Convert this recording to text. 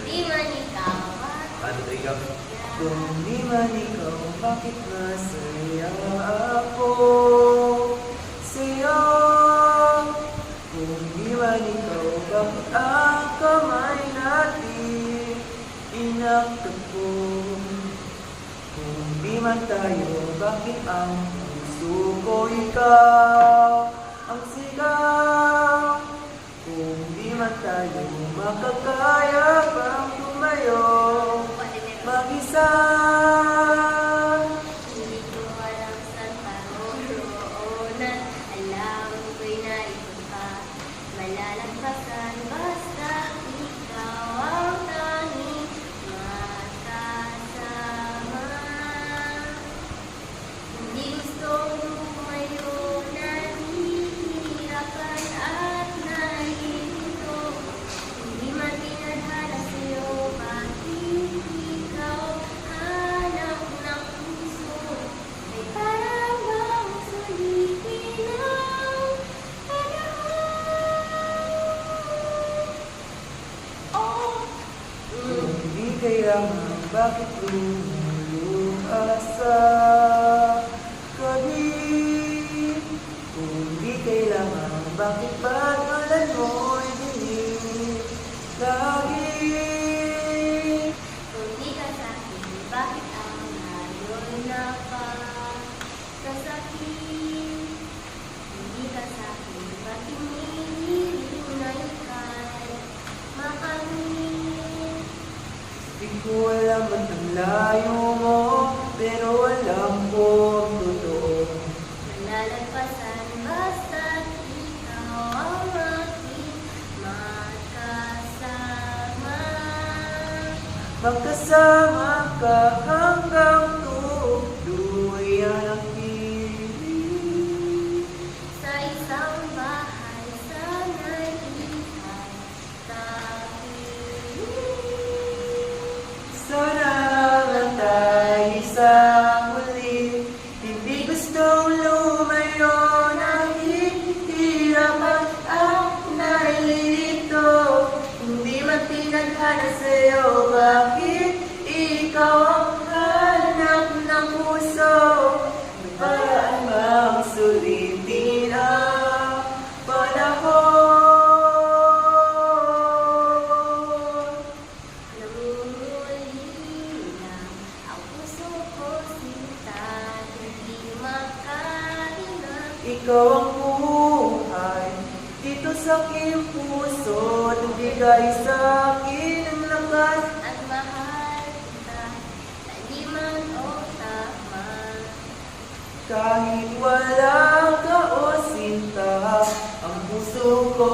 Di man ikaw Ano to ikaw? Kung di man ikaw, bakit masaya ako sa'yo? Kung di man ikaw, bakit ang kamay natin inagtagpo? Kung di man tayo, bakit ang puso ko ikaw ang sigaw? Kung di man tayo, makakaya bang tumayo mag-isa? Hindi ko alam saan paroroonan. Alam ko'y naikot ka. Malalagpasan basta ikaw ang tanging makasama. Hindi gustong lumayo, nahihirapan at nalilito. Hindi man pinadhala sa'yo, bakit ikaw hanap ng puso? Ay parang bang sulitin ang panahon. Oh, Kung di kailangan, bakit lumuluha sa gabi? Kung di kailangan, bakit pagalan mo'y dinig lagi? kung di ka sa'kin, bakit ang ngayon napakasakit? Hindi ka sa'kin, bakit hinihiling na ika'y makamit? Di ko alam at ang layo mo, pero alam ko ang totoo. Malalagpasan basta't ikaw ang aking makasama. Magkasama ka hanggang tuluyan ang piling. Sa isang bahay, sana'y ika'y kapiling. Sana nga tayo sa huli, hindi gustong lumayo, nahihirapan at nalilito. Hindi man pinadhana sa'yo, bakit ikaw ang hanap ng puso? Para mang sulitin ang panahon. Namumulila ang puso ko, sinta, hindi makahinga. Ikaw ang buhay dito sa aking puso, nagbigay sa akin ng lakas. At mahal kita, hindi man o tama. Kahit walang ka o sinta, ang puso ko